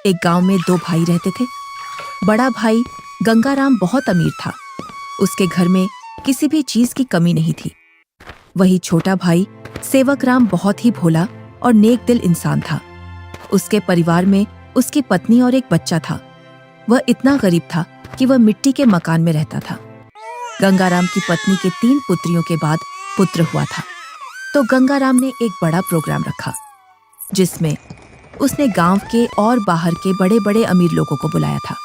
एक गांव में दो भाई रहते थे। बड़ा भाई गंगाराम बहुत अमीर था। उसके घर में किसी भी चीज की कमी नहीं थी। वही छोटा भाई सेवकराम बहुत ही भोला और नेक दिल इंसान था। उसके परिवार में उसकी पत्नी और एक बच्चा था। वह इतना गरीब था कि वह मिट्टी के मकान में रहता था। गंगाराम की पत्नी के 3 पुत्रियों के बाद पुत्र हुआ था, तो गंगाराम ने एक बड़ा प्रोग्राम रखा, जिसमें उसने गांव के और बाहर के बड़े बड़े अमीर लोगों को बुलाया था।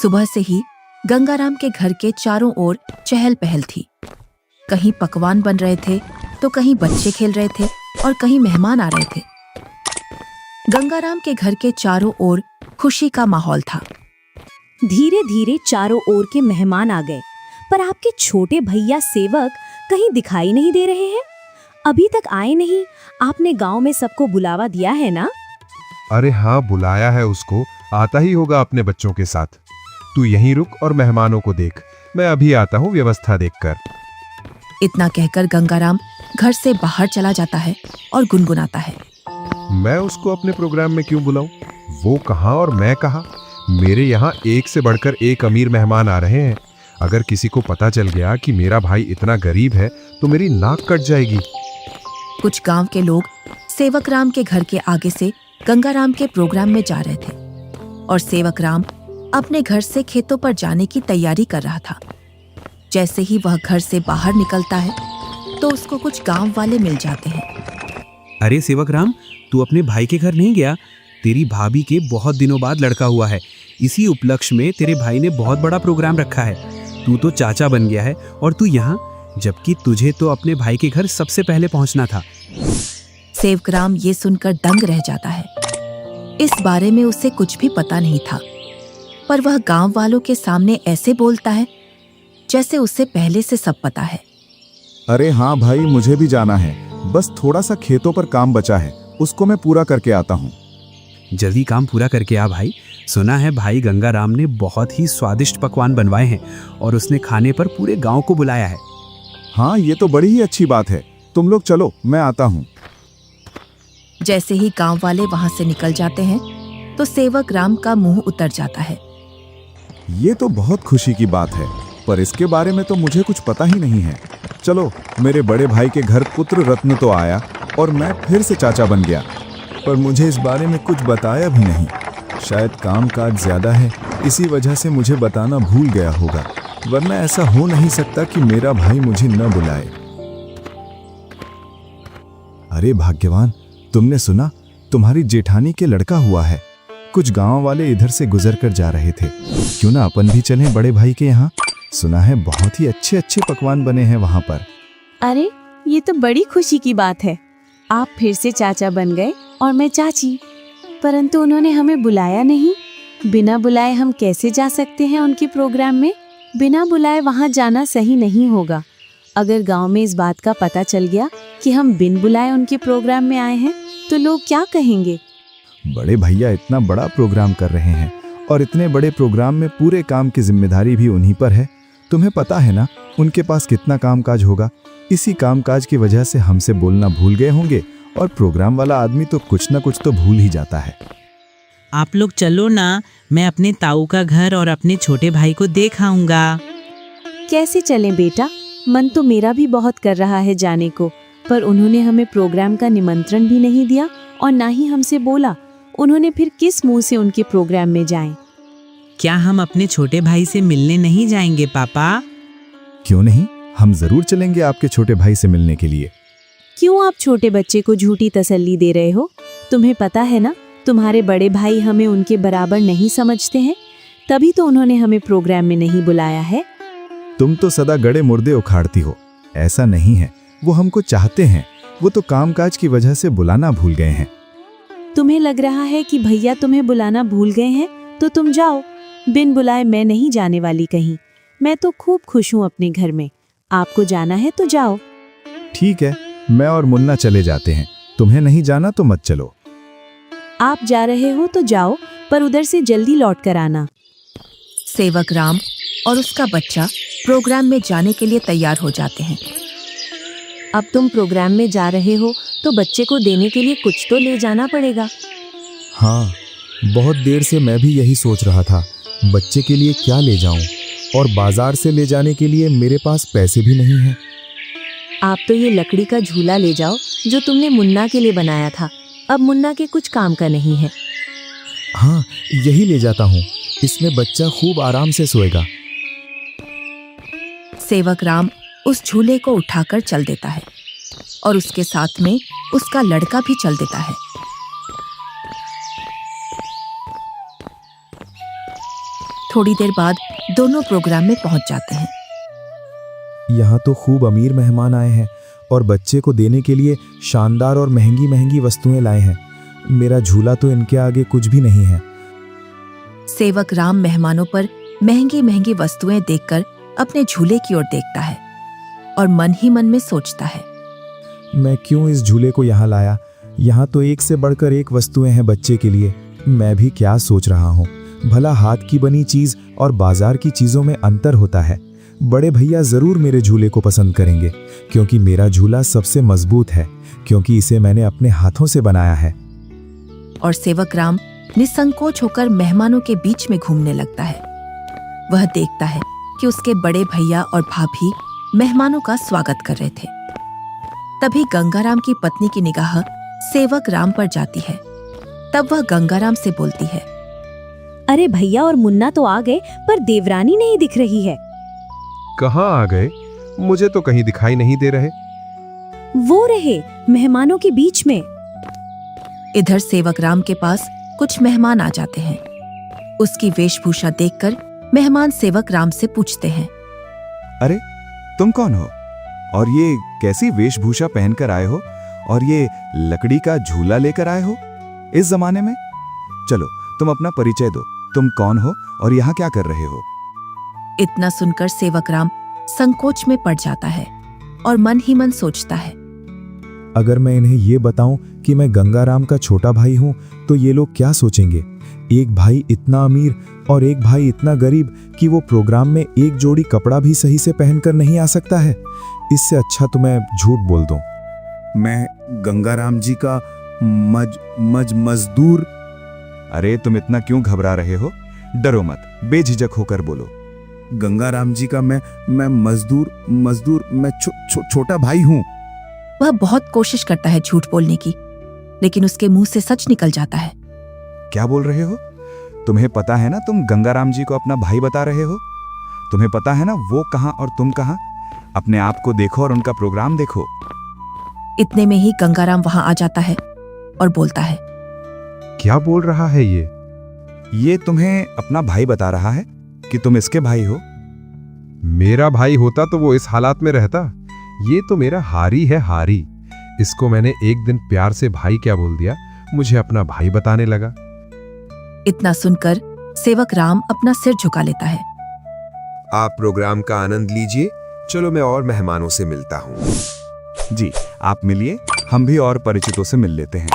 सुबह से ही गंगाराम के घर के चारों ओर चहल पहल थी। कहीं पकवान बन रहे थे, तो कहीं बच्चे खेल रहे थे और कहीं मेहमान आ रहे थे। गंगाराम के घर के चारों ओर खुशी का माहौल था। धीरे धीरे चारों ओर के मेहमान आ गए, पर आपके छोटे भैया सेवक कहीं दिखाई नहीं दे रहे हैं। अभी तक आए नहीं। आपने गांव में सबको बुलावा दिया है ना? अरे हाँ, बुलाया है उसको। आता ही होगा अपने बच्चों के साथ। तू यहीं रुक और मेहमानों को देख। मैं अभी आता हूँ व्यवस्था देखकर। इतना कहकर गंगाराम घर से बाहर चला जाता है और गुनगुनाता है, मैं उसको अपने प्रोग्राम में क्यों बुलाऊं? वो कहाँ और मैं कहाँ? मेरे यहाँ एक से बढ़कर एक अमीर मेहमान आ रहे हैं। अगर किसी को पता चल गया कि मेरा भाई इतना गरीब है तो मेरी नाक कट जाएगी। कुछ गांव के लोग सेवकराम के घर के आगे से गंगाराम के प्रोग्राम में जा रहे थे और सेवकराम अपने घर से खेतों पर जाने की तैयारी कर रहा था। जैसे ही वह घर से बाहर निकलता है तो उसको कुछ गांव वाले मिल जाते हैं। अरे सेवकराम, तू अपने भाई के घर नहीं गया? तेरी भाभी के बहुत दिनों बाद लड़का हुआ है। इसी उपलक्ष्य में तेरे भाई ने बहुत बड़ा प्रोग्राम रखा है। तू तो चाचा बन गया है और तू यहाँ, जबकि तुझे तो अपने भाई के घर सबसे पहले पहुँचना था। सेवकराम ये सुनकर दंग रह जाता है। इस बारे में उसे कुछ भी पता नहीं था, पर वह गांव वालों के सामने ऐसे बोलता है जैसे उसे पहले से सब पता है। अरे हाँ भाई, मुझे भी जाना है। बस थोड़ा सा खेतों पर काम बचा है, उसको मैं पूरा करके आता हूँ। जल्दी काम पूरा करके आ भाई। सुना है भाई गंगाराम ने बहुत ही स्वादिष्ट पकवान बनवाए हैं और उसने खाने पर पूरे गांव को बुलाया है। हाँ, ये तो बड़ी ही अच्छी बात है। तुम लोग चलो, मैं आता हूँ। जैसे ही गांव वाले वहां से निकल जाते हैं तो सेवकराम का मुंह उतर जाता है। ये तो बहुत खुशी की बात है, पर इसके बारे में तो मुझे कुछ पता ही नहीं है। चलो, मेरे बड़े भाई के घर पुत्र रत्न तो आया और मैं फिर से चाचा बन गया, पर मुझे इस बारे में कुछ बताया भी नहीं। शायद काम काज ज्यादा है, इसी वजह से मुझे बताना भूल गया होगा, वरना ऐसा हो नहीं सकता कि मेरा भाई मुझे न बुलाए। अरे भाग्यवान, तुमने सुना? तुम्हारी जेठानी के लड़का हुआ है। कुछ गांव वाले इधर से गुजर कर जा रहे थे। क्यों ना अपन भी चलें बड़े भाई के यहाँ? सुना है बहुत ही अच्छे अच्छे पकवान बने हैं वहाँ पर। अरे, ये तो बड़ी खुशी की बात है। आप फिर से चाचा बन गए और मैं चाची, परंतु उन्होंने हमें बुलाया नहीं। बिना बुलाए हम कैसे जा सकते हैं उनके प्रोग्राम में? बिना बुलाए वहाँ जाना सही नहीं होगा। अगर गांव में इस बात का पता चल गया कि हम बिन बुलाए उनके प्रोग्राम में आए हैं तो लोग क्या कहेंगे? बड़े भैया इतना बड़ा प्रोग्राम कर रहे हैं और इतने बड़े प्रोग्राम में पूरे काम की जिम्मेदारी भी उन्हीं पर है। तुम्हें पता है ना उनके पास कितना कामकाज होगा। इसी कामकाज की वजह से हमसे बोलना भूल गए होंगे और प्रोग्राम वाला आदमी तो कुछ ना कुछ तो भूल ही जाता है। आप लोग चलो ना, मैं अपने ताऊ का घर और अपने छोटे भाई को देख आऊंगा। कैसे चलें बेटा? मन तो मेरा भी बहुत कर रहा है जाने को, पर उन्होंने हमें प्रोग्राम का निमंत्रण भी नहीं दिया और ना ही हमसे बोला। उन्होंने फिर किस मुंह से उनके प्रोग्राम में जाएं? क्या हम अपने छोटे भाई से मिलने नहीं जाएंगे पापा? क्यों नहीं, हम जरूर चलेंगे आपके छोटे भाई से मिलने के लिए। क्यों आप छोटे बच्चे को झूठी तसल्ली दे रहे हो? तुम्हें पता है ना, तुम्हारे बड़े भाई हमें उनके बराबर नहीं समझते हैं, तभी तो उन्होंने हमें प्रोग्राम में नहीं बुलाया है। तुम तो सदा गड़े मुर्दे उखाड़ती हो। ऐसा नहीं है, वो हमको चाहते हैं। वो तो कामकाज की वजह से बुलाना भूल गए हैं। तुम्हें लग रहा है कि भैया तुम्हें बुलाना भूल गए हैं तो तुम जाओ। बिन बुलाए मैं नहीं जाने वाली कहीं। मैं तो खूब खुश हूँ अपने घर में। आपको जाना है तो जाओ। ठीक है, मैं और मुन्ना चले जाते हैं। तुम्हें नहीं जाना तो मत चलो। आप जा रहे हो तो जाओ, पर उधर से जल्दी लौट कर आना। सेवकराम और उसका बच्चा प्रोग्राम में जाने के लिए तैयार हो जाते हैं। अब तुम प्रोग्राम में जा रहे हो तो बच्चे को देने के लिए कुछ तो ले जाना पड़ेगा। हाँ, बहुत देर से मैं भी यही सोच रहा था, बच्चे के लिए क्या ले जाऊं, और बाजार से ले जाने के लिए मेरे पास पैसे भी नहीं हैं। आप तो ये लकड़ी का झूला ले जाओ जो तुमने मुन्ना के लिए बनाया था। अब मुन्ना के कुछ काम का नहीं है। हाँ, यही ले जाता हूँ, इसमें बच्चा खूब आराम से सोएगा। सेवक राम उस झूले को उठाकर चल देता है और उसके साथ में उसका लड़का भी चल देता है। थोड़ी देर बाद दोनों प्रोग्राम में पहुंच जाते हैं। यहाँ तो खूब अमीर मेहमान आए हैं और बच्चे को देने के लिए शानदार और महंगी महंगी वस्तुएं लाए हैं। मेरा झूला तो इनके आगे कुछ भी नहीं है। सेवक राम मेहमानों पर महंगी महंगी वस्तुएं देखकर अपने झूले की ओर देखता है और मन ही मन में सोचता है, मैं क्यों इस झूले को यहाँ लाया? यहाँ तो एक से बढ़कर एक वस्तुएं हैं बच्चे के लिए। मैं भी क्या सोच रहा हूँ, भला हाथ की बनी चीज और बाजार की चीजों में अंतर होता है। बड़े भैया जरूर मेरे झूले को पसंद करेंगे क्योंकि मेरा झूला सबसे मजबूत है, क्योंकि इसे मैंने अपने हाथों से बनाया है। और सेवक राम निसंकोच होकर मेहमानों के बीच में घूमने लगता है। वह देखता है कि उसके बड़े भैया और भाभी मेहमानों का स्वागत कर रहे थे। तभी गंगाराम की पत्नी की निगाह सेवक राम पर जाती है। तब वह गंगाराम से बोलती है, अरे भैया और मुन्ना तो आ गए, पर देवरानी नहीं दिख रही है। कहाँ आ गए? मुझे तो कहीं दिखाई नहीं दे रहे। वो रहे मेहमानों के बीच में। इधर सेवक राम के पास कुछ मेहमान आ जाते हैं। उसकी वेशभूषा देखकर मेहमान सेवक राम से पूछते हैं, अरे तुम कौन हो और ये कैसी वेशभूषा पहनकर आए हो और ये लकड़ी का झूला लेकर आए हो इस जमाने में? चलो तुम अपना परिचय दो, तुम कौन हो और यहाँ क्या कर रहे हो? इतना सुनकर सेवक राम संकोच में पड़ जाता है और मन ही मन सोचता है, अगर मैं इन्हें ये बताऊं कि मैं गंगाराम का छोटा भाई हूं तो ये लोग क्या सोचेंगे? एक भाई इतना अमीर और एक भाई इतना गरीब कि वो प्रोग्राम में एक जोड़ी कपड़ा भी सही से पहनकर नहीं आ सकता है। इससे अच्छा तो मैं झूठ बोल दूं। मैं गंगाराम जी का मजदूर। अरे तुम इतना क्यों घबरा रहे हो? डरो मत, बेझिझक होकर बोलो। गंगाराम जी का मैं मजदूर मैं छोटा भाई हूं। वह बहुत कोशिश करता है झूठ बोलने की, लेकिन उसके मुंह से सच निकल जाता है। क्या बोल रहे हो? तुम्हें पता है ना तुम गंगाराम जी को अपना भाई बता रहे हो? तुम्हें पता है ना वो कहां और तुम कहां? अपने आप को देखो और उनका प्रोग्राम देखो। इतने में ही गंगाराम वहां आ जाता है और बोलता है, क्या बोल रहा है ये? ये तुम्हें अपना भाई बता रहा है कि तुम इसके भाई हो। मेरा भाई होता तो वो इस हालात में रहता। ये तो मेरा हारी है, हारी। इसको मैंने एक दिन प्यार से भाई क्या बोल दिया, मुझे अपना भाई बताने लगा। इतना सुनकर सेवक राम अपना सिर झुका लेता है। आप प्रोग्राम का आनंद लीजिए। चलो मैं और मेहमानों से मिलता हूँ। जी आप मिलिए, हम भी और परिचितों से मिल लेते हैं।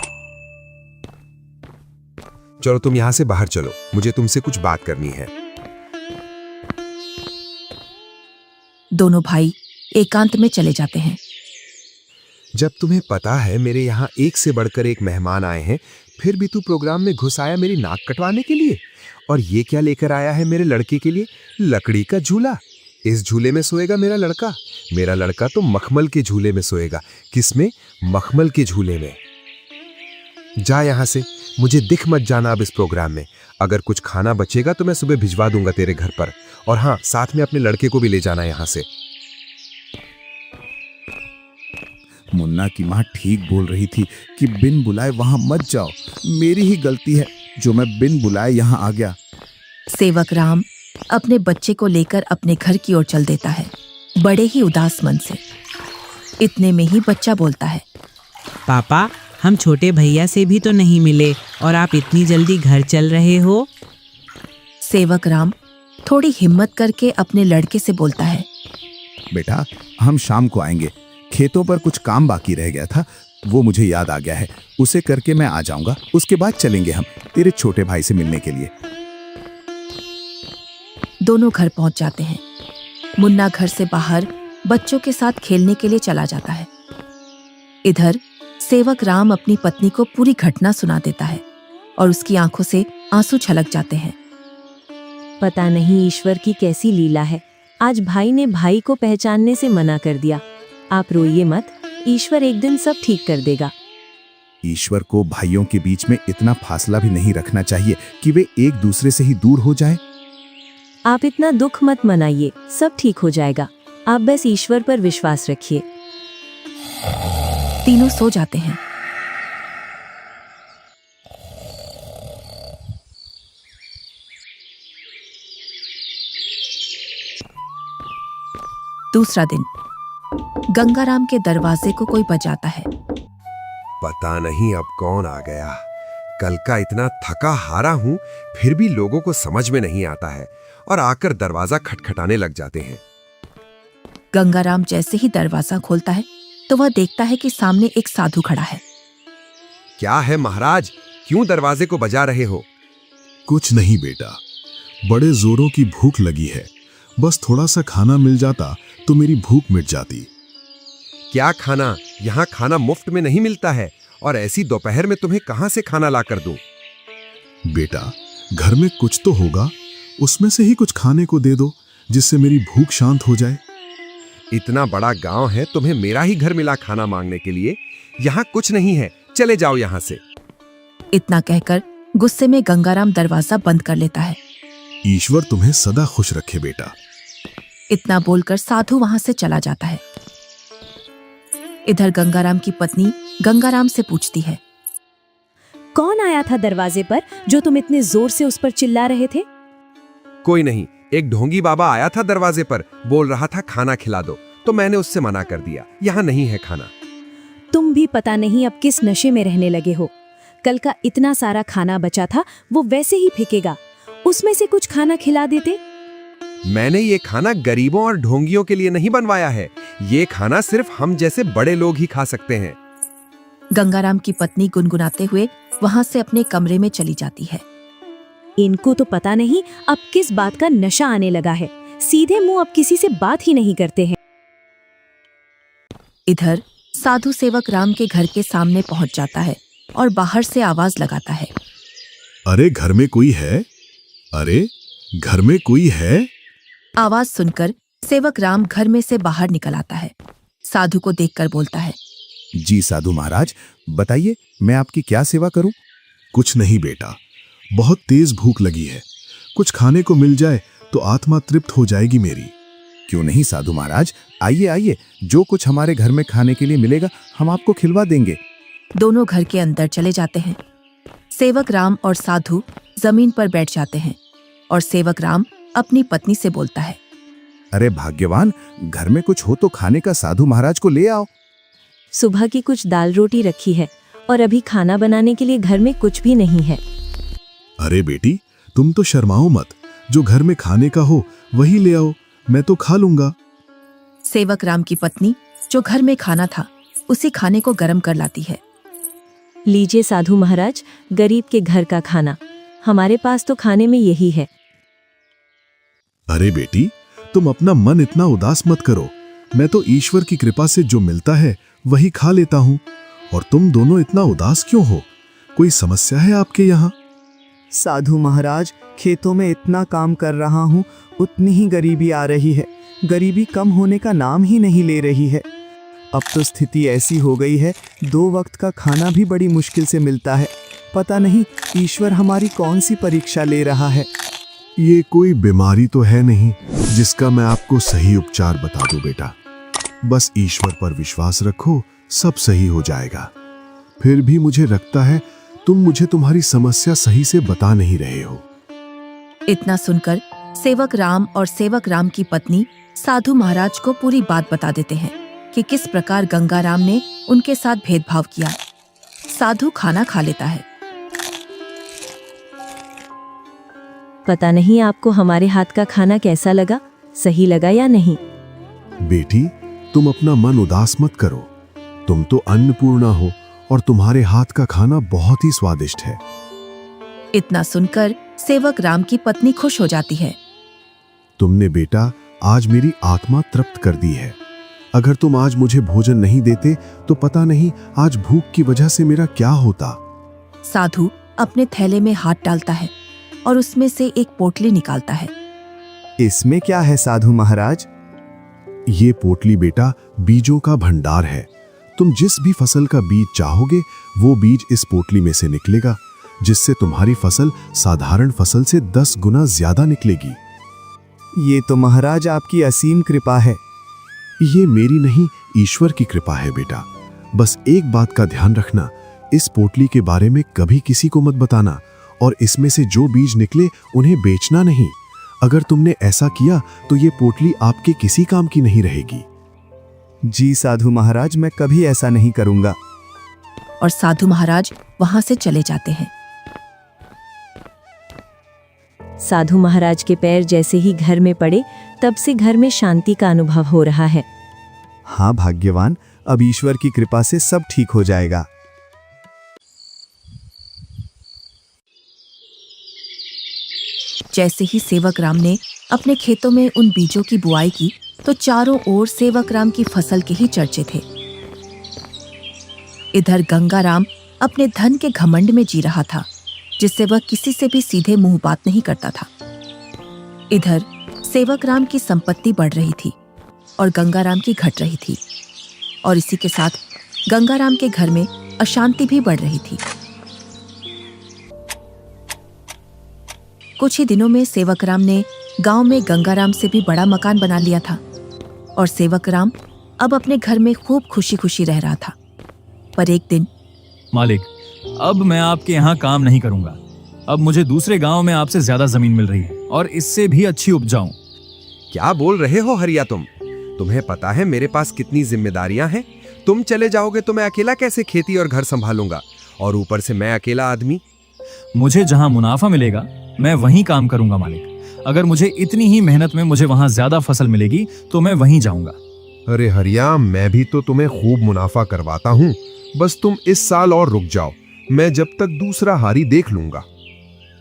चलो तुम यहाँ से बाहर चलो, मुझे तुमसे कुछ बात करनी है। दोनों भाई एकांत में चले जाते हैं। जब तुम्हें पता है मेरे यहाँ एक से बढ़कर एक मेहमान आए हैं, फिर भी तू प्रोग्राम में घुस आया मेरी नाक कटवाने के लिए। और ये क्या लेकर आया है मेरे लड़के के लिए? लकड़ी का झूला। इस झूले में सोएगा मेरा लड़का। मेरा लड़का तो मखमल के झूले में सोएगा। किसमें? मखमल के झूले में। जा यहाँ से, मुझे दिख मत जाना अब इस प्रोग्राम में। अगर कुछ खाना बचेगा तो मैं सुबह भिजवा दूंगा तेरे घर पर। और हाँ, साथ में अपने लड़के को भी ले जाना यहाँ से। मुन्ना की माँ ठीक बोल रही थी कि बिन बुलाए वहां मत जाओ। मेरी ही गलती है जो मैं बिन बुलाए यहाँ आ गया। सेवक राम अपने बच्चे को लेकर अपने घर की ओर चल देता है, बड़े ही उदास मन से। इतने में ही बच्चा बोलता है, पापा, हम छोटे भैया से भी तो नहीं मिले और आप इतनी जल्दी घर चल रहे हो। सेवक राम थोड़ी हिम्मत करके अपने लड़के से बोलता है, बेटा हम शाम को आएंगे। खेतों पर कुछ काम बाकी रह गया था, वो मुझे याद आ गया है। उसे करके मैं आ जाऊंगा। उसके बाद चलेंगे हम तेरे छोटे भाई से मिलने के लिए। दोनों घर पहुंच जाते हैं। मुन्ना घर से बाहर बच्चों के साथ खेलने के लिए चला जाता है। इधर सेवक राम अपनी पत्नी को पूरी घटना सुना देता है और उसकी आंखों से आंसू छलक जाते हैं। पता नहीं ईश्वर की कैसी लीला है, आज भाई ने भाई को पहचानने से मना कर दिया। आप रोइए मत, ईश्वर एक दिन सब ठीक कर देगा। ईश्वर को भाइयों के बीच में इतना फासला भी नहीं रखना चाहिए कि वे एक दूसरे से ही दूर हो जाएं। आप इतना दुख मत मनाइए, सब ठीक हो जाएगा। आप बस ईश्वर पर विश्वास रखिए। तीनों सो जाते हैं। दूसरा दिन गंगाराम के दरवाजे को कोई बजाता है। पता नहीं अब कौन आ गया। कल का इतना थका हारा हूं, फिर भी लोगों को समझ में नहीं आता है और आकर दरवाजा खटखटाने लग जाते हैं। गंगाराम जैसे ही दरवाजा खोलता है तो वह देखता है कि सामने एक साधु खड़ा है। क्या है महाराज, क्यों दरवाजे को बजा रहे हो? कुछ नहीं बेटा, बड़े जोरों की भूख लगी है। बस थोड़ा सा खाना मिल जाता तो मेरी भूख मिट जाती। क्या खाना? यहाँ खाना मुफ्त में नहीं मिलता है और ऐसी दोपहर में तुम्हें कहां से खाना ला कर दूं? बेटा, घर में कुछ तो होगा, उसमें से ही कुछ खाने को दे दो जिससे मेरी भूख शांत हो जाए। इतना बड़ा गांव है, तुम्हें मेरा ही घर मिला खाना मांगने के लिए? यहाँ कुछ नहीं है, चले जाओ यहाँ से। इतना कहकर गुस्से में गंगाराम दरवाजा बंद कर लेता है। ईश्वर तुम्हें सदा खुश रखे बेटा। इतना बोलकर साधु वहां से चला जाता है। इधर गंगाराम की पत्नी गंगाराम से पूछती है, कौन आया था दरवाजे पर जो तुम इतने जोर से उस पर चिल्ला रहे थे? कोई नहीं, एक ढोंगी बाबा आया था दरवाजे पर, बोल रहा था खाना खिला दो, तो मैंने उससे मना कर दिया, यहाँ नहीं है खाना। तुम भी पता नहीं अब किस नशे में रहने लगे हो। कल का इतना सारा खाना बचा था, वो वैसे ही फेंकेगा। उसमें से कुछ खाना खिला देते। मैंने ये खाना गरीबों और ढोंगियों के लिए नहीं बनवाया है। ये खाना सिर्फ हम जैसे बड़े लोग ही खा सकते हैं। गंगाराम की पत्नी गुनगुनाते हुए वहां से अपने कमरे में चली जाती है। इनको तो पता नहीं अब किस बात का नशा आने लगा है, सीधे मुंह अब किसी से बात ही नहीं करते हैं। इधर साधु सेवक राम के घर के सामने पहुंच जाता है और बाहर से आवाज लगाता है, अरे घर में कोई है? अरे घर में कोई है? आवाज सुनकर सेवक राम घर में से बाहर निकल आता है। साधु को देखकर बोलता है, जी साधु महाराज, बताइए मैं आपकी क्या सेवा करूं? कुछ नहीं बेटा, बहुत तेज भूख लगी है। कुछ खाने को मिल जाए तो आत्मा तृप्त हो जाएगी मेरी। क्यों नहीं साधु महाराज, आइए आइए, जो कुछ हमारे घर में खाने के लिए मिलेगा हम आपको खिलवा देंगे। दोनों घर के अंदर चले जाते हैं। सेवक राम और साधु जमीन पर बैठ जाते हैं और सेवक राम अपनी पत्नी से बोलता है, अरे भाग्यवान, घर में कुछ हो तो खाने का साधु महाराज को ले आओ। सुबह की कुछ दाल रोटी रखी है और अभी खाना बनाने के लिए घर में कुछ भी नहीं है। अरे बेटी, तुम तो शर्माओ मत, जो घर में खाने का हो वही ले आओ, मैं तो खा लूंगा। सेवक राम की पत्नी जो घर में खाना था उसी खाने को गर्म कर लाती है। लीजिए साधु महाराज, गरीब के घर का खाना, हमारे पास तो खाने में यही है। अरे बेटी, तुम अपना मन इतना उदास मत करो, मैं तो ईश्वर की कृपा से जो मिलता है वही खा लेता हूँ। और तुम दोनों इतना उदास क्यों हो? कोई समस्या है आपके यहाँ? साधु महाराज, खेतों में इतना काम कर रहा हूँ, उतनी ही गरीबी आ रही है। गरीबी कम होने का नाम ही नहीं ले रही है। अब तो स्थिति ऐसी हो गई है, 2 वक्त का खाना भी बड़ी मुश्किल से मिलता है। पता नहीं ईश्वर हमारी कौन सी परीक्षा ले रहा है। ये कोई बीमारी तो है नहीं जिसका मैं आपको सही उपचार बता दूं बेटा। बस ईश्वर पर विश्वास रखो, सब सही हो जाएगा। फिर भी मुझे लगता है तुम मुझे तुम्हारी समस्या सही से बता नहीं रहे हो। इतना सुनकर सेवक राम और सेवक राम की पत्नी साधु महाराज को पूरी बात बता देते हैं कि किस प्रकार गंगाराम ने उनके साथ भेदभाव किया। साधु खाना खा लेता है। पता नहीं आपको हमारे हाथ का खाना कैसा लगा, सही लगा या नहीं? बेटी, तुम अपना मन उदास मत करो। तुम तो अन्नपूर्णा हो और तुम्हारे हाथ का खाना बहुत ही स्वादिष्ट है। इतना सुनकर सेवक राम की पत्नी खुश हो जाती है। तुमने बेटा आज मेरी आत्मा तृप्त कर दी है। अगर तुम आज मुझे भोजन नहीं देते तो पता नहीं आज भूख की वजह से मेरा क्या होता। साधु अपने थैले में हाथ डालता है और उसमें से एक पोटली निकालता है। इसमें क्या है साधु महाराज? ये पोटली बेटा बीजों का भंडार है। तुम जिस भी फसल का बीज चाहोगे वो बीज इस पोटली में से निकलेगा, जिससे तुम्हारी फसल साधारण फसल से 10 गुना ज्यादा निकलेगी। ये तो महाराज आपकी असीम कृपा है। ये मेरी नहीं, ईश्वर की कृपा है बेटा। बस एक बात का ध्यान रखना, इस पोटली के बारे में कभी किसी को मत बताना और इसमें से जो बीज निकले उन्हें बेचना नहीं। अगर तुमने ऐसा किया तो ये पोटली आपके किसी काम की नहीं रहेगी। जी साधु महाराज, मैं कभी ऐसा नहीं करूंगा। और साधु महाराज वहां से चले जाते हैं। साधु महाराज के पैर जैसे ही घर में पड़े तब से घर में शांति का अनुभव हो रहा है। हाँ भाग्यवान, अब ईश्वर की कृपा से सब ठीक हो जाएगा। जैसे ही सेवक राम ने अपने खेतों में उन बीजों की बुआई की तो चारों ओर सेवक राम की फसल के ही चर्चे थे। इधर गंगा राम अपने धन के घमंड में जी रहा था, जिससे वह किसी से भी सीधे मुंह बात नहीं करता था। इधर सेवक राम की संपत्ति बढ़ रही थी और गंगा राम की घट रही थी, और इसी के साथ गंगा राम के घर में अशांति भी बढ़ रही थी। कुछ ही दिनों में सेवक राम ने गांव में गंगा राम से भी बड़ा मकान बना लिया था और सेवक राम अब अपने घर में खूब खुशी खुशी रह रहा था। पर एक दिन, मालिक, अब मैं आपके यहाँ काम नहीं करूंगा। अब मुझे दूसरे गांव में आपसे ज्यादा जमीन मिल रही है और इससे भी अच्छी उपजाऊ। क्या बोल रहे हो हरिया तुम? तुम्हें पता है मेरे पास कितनी जिम्मेदारियां हैं? तुम चले जाओगे तो मैं अकेला कैसे खेती और घर संभालूंगा, और ऊपर से मैं अकेला आदमी। मुझे जहाँ मुनाफा मिलेगा मैं वहीं काम करूंगा मालिक। अगर मुझे इतनी ही मेहनत में मुझे वहां ज्यादा फसल मिलेगी तो मैं वहीं जाऊंगा। अरे हरिया, मैं भी तो तुम्हें खूब मुनाफा करवाता हूँ। बस तुम इस साल और रुक जाओ, मैं जब तक दूसरा हारी देख लूंगा।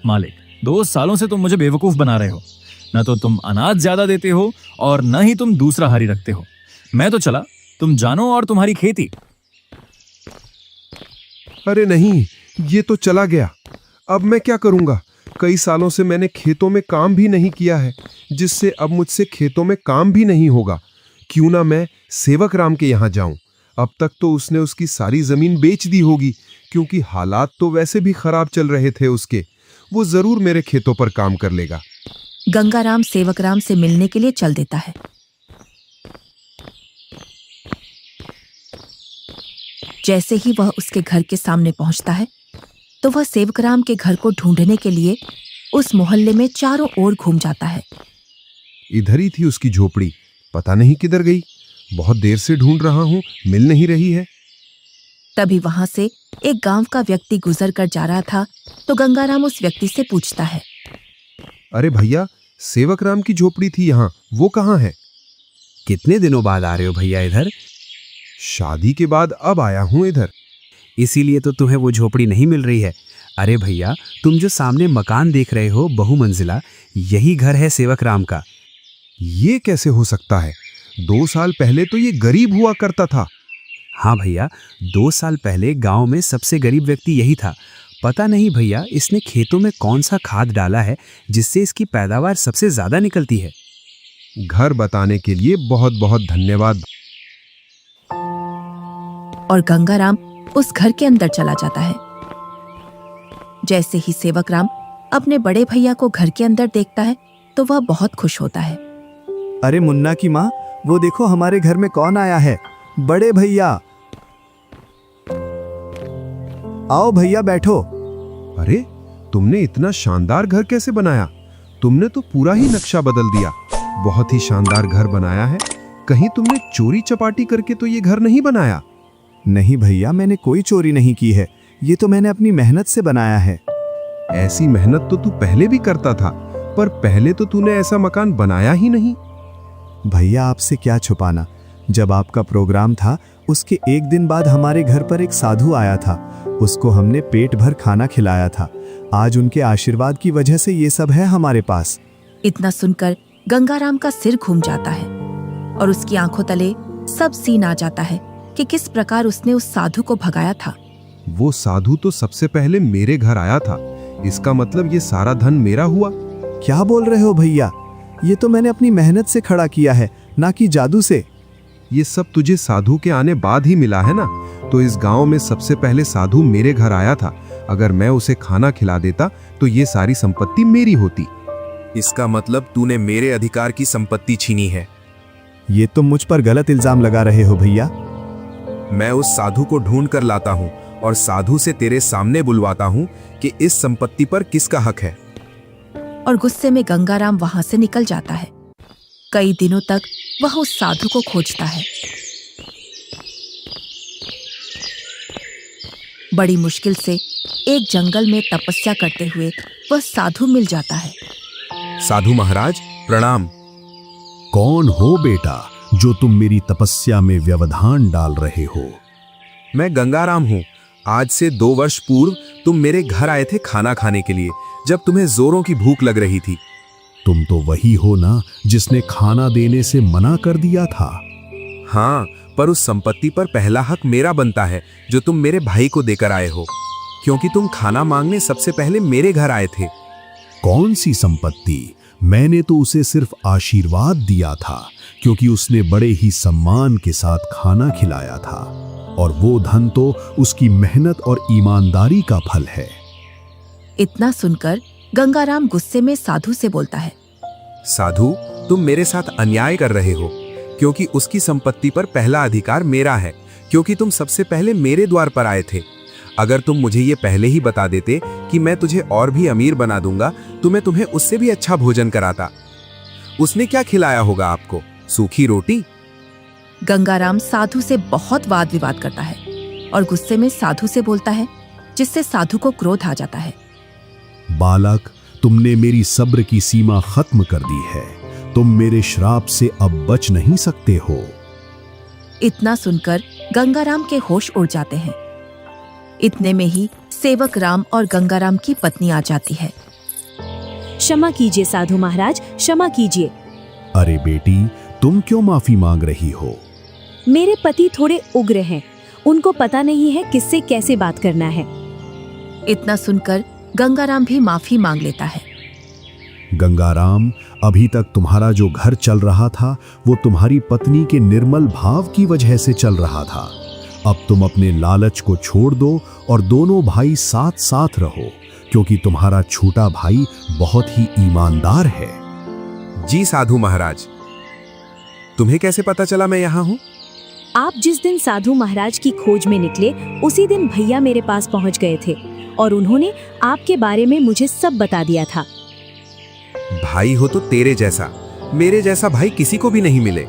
मालिक, 2 सालों से तुम मुझे बेवकूफ बना रहे हो। न तो तुम अनाज ज्यादा देते हो और न ही तुम दूसरा हारी रखते हो। मैं तो चला, तुम जानो और तुम्हारी खेती। अरे नहीं, ये तो चला गया। अब मैं क्या करूंगा? कई सालों से मैंने खेतों में काम भी नहीं किया है, जिससे अब मुझसे खेतों में काम भी नहीं होगा। क्यों ना मैं सेवक राम के यहाँ जाऊं? अब तक तो उसने उसकी सारी जमीन बेच दी होगी, क्योंकि हालात तो वैसे भी खराब चल रहे थे उसके। वो जरूर मेरे खेतों पर काम कर लेगा। गंगा राम सेवक राम से मिलने के लिए चल देता है। जैसे ही वह उसके घर के सामने पहुंचता है तो वह सेवक राम के घर को ढूंढने के लिए उस मोहल्ले में चारों ओर घूम जाता है। इधर ही थी उसकी झोपड़ी, पता नहीं किधर गई। बहुत देर से ढूंढ रहा हूं, मिल नहीं रही है। तभी वहां से एक गांव का व्यक्ति गुजर कर जा रहा था तो गंगाराम उस व्यक्ति से पूछता है, अरे भैया, सेवक राम की झोपड़ी थी यहाँ, वो कहाँ है? कितने दिनों बाद आ रहे हो भैया इधर? शादी के बाद अब आया हूँ इधर। इसीलिए तो तुम्हें वो झोपड़ी नहीं मिल रही है। अरे भैया, तुम जो सामने मकान देख रहे हो बहुमंजिला, यही घर है सेवक राम का। ये कैसे हो सकता है? 2 साल पहले तो ये गरीब हुआ करता था। हाँ भैया, 2 साल पहले गांव में सबसे गरीब व्यक्ति यही था। पता नहीं भैया, इसने खेतों में कौन सा खाद डाला है जिससे इसकी पैदावार सबसे ज्यादा निकलती है। घर बताने के लिए बहुत बहुत धन्यवाद। और गंगाराम उस घर के अंदर चला जाता है। जैसे ही सेवक राम अपने बड़े भैया को घर के अंदर देखता है तो वह बहुत खुश होता है। अरे मुन्ना की माँ, वो देखो हमारे घर में कौन आया है। बड़े भैया, आओ भैया बैठो। अरे, तुमने इतना शानदार घर कैसे बनाया? तुमने तो पूरा ही नक्शा बदल दिया। बहुत ही शानदार घर बनाया है। कहीं तुमने चोरी चपाटी करके तो ये घर नहीं बनाया? नहीं भैया, मैंने कोई चोरी नहीं की है। ये तो मैंने अपनी मेहनत से बनाया है। ऐसी मेहनत तो तू पहले भी करता था, पर पहले तो तूने ऐसा मकान बनाया ही नहीं। भैया, आपसे क्या छुपाना, जब आपका प्रोग्राम था उसके एक दिन बाद हमारे घर पर एक साधु आया था। उसको हमने पेट भर खाना खिलाया था। आज उनके आशीर्वाद की वजह से ये सब है हमारे पास। इतना सुनकर गंगाराम का सिर घूम जाता है और उसकी आंखों तले सब सीन आ जाता है कि किस प्रकार उसने उस साधु को भगाया था। वो साधु तो सबसे पहले मेरे घर आया था, इसका मतलब ये सारा धन मेरा हुआ। क्या बोल रहे हो भैया? ये तो मैंने अपनी मेहनत से खड़ा किया है, ना कि जादू से। ये सब तुझे साधु के आने बाद ही मिला है ना? तो इस गांव में सबसे पहले साधु मेरे घर आया था। अगर मैं उसे खाना खिला देता तो ये सारी संपत्ति मेरी होती। इसका मतलब तूने मेरे अधिकार की संपत्ति छीनी है। ये तुम मुझ पर गलत इल्जाम लगा रहे हो भैया। मैं उस साधु को ढूंढ कर लाता हूँ और साधु से तेरे सामने बुलवाता हूँ कि इस संपत्ति पर किसका हक है। और गुस्से में गंगाराम वहां से निकल जाता है। कई दिनों तक वह उस साधु को खोजता है। बड़ी मुश्किल से एक जंगल में तपस्या करते हुए वह साधु मिल जाता है। साधु महाराज प्रणाम। कौन हो बेटा जो तुम मेरी तपस्या में व्यवधान डाल रहे हो? मैं गंगाराम हूँ। आज से 2 वर्ष पूर्व तुम मेरे घर आए थे खाना खाने के लिए, जब तुम्हें जोरों की भूख लग रही थी। तुम तो वही हो ना जिसने खाना देने से मना कर दिया था? हाँ, पर उस संपत्ति पर पहला हक मेरा बनता है जो तुम मेरे भाई को देकर आए हो, क्योंकि तुम खाना मांगने सबसे पहले मेरे घर आए थे। कौन सी संपत्ति? मैंने तो उसे सिर्फ आशीर्वाद दिया था, क्योंकि उसने बड़े ही सम्मान के साथ खाना खिलाया था, और वो धन तो उसकी मेहनत और ईमानदारी का फल है। इतना सुनकर गंगाराम गुस्से में साधु से बोलता है, साधु, तुम मेरे साथ अन्याय कर रहे हो, क्योंकि उसकी संपत्ति पर पहला अधिकार मेरा है, क्योंकि तुम सबसे पहले मेरे द्वार पर आए थे। अगर तुम मुझे ये पहले ही बता देते कि मैं तुझे और भी अमीर बना दूंगा, तो मैं तुम्हें उससे भी अच्छा भोजन कराता। उसने क्या खिलाया होगा आपको? सूखी रोटी? गंगाराम साधु से बहुत वाद विवाद करता है और गुस्से में साधु से बोलता है, जिससे साधु को क्रोध आ जाता है। बालक, तुमने मेरी सब्र की सीमा खत्म कर दी है। तुम मेरे श्राप से अब बच नहीं सकते हो। इतना सुनकर गंगाराम के होश उड़ जाते हैं। इतने में ही सेवक राम और गंगाराम की पत्नी आ जाती है। क्षमा कीजिए साधु महाराज, क्षमा कीजिए। अरे बेटी, तुम क्यों माफी मांग रही हो? मेरे पति थोड़े उग्र हैं, उनको पता नहीं है किससे कैसे बात करना है। इतना सुनकर गंगाराम भी माफी मांग लेता है। गंगाराम, अभी तक तुम्हारा जो घर चल रहा था वो तुम्हारी पत्नी के निर्मल भाव की वजह से चल रहा था। अब तुम अपने लालच को छोड़ दो और दोनों भाई साथ साथ रहो, क्योंकि तुम्हारा छोटा भाई बहुत ही ईमानदार है। जी साधु महाराज। तुम्हें कैसे पता चला मैं यहाँ हूँ? आप जिस दिन साधु महाराज की खोज में निकले, उसी दिन भैया मेरे पास पहुँच गए थे और उन्होंने आपके बारे में मुझे सब बता दिया था। भाई हो तो तेरे जैसा, मेरे जैसा भाई किसी को भी नहीं मिले।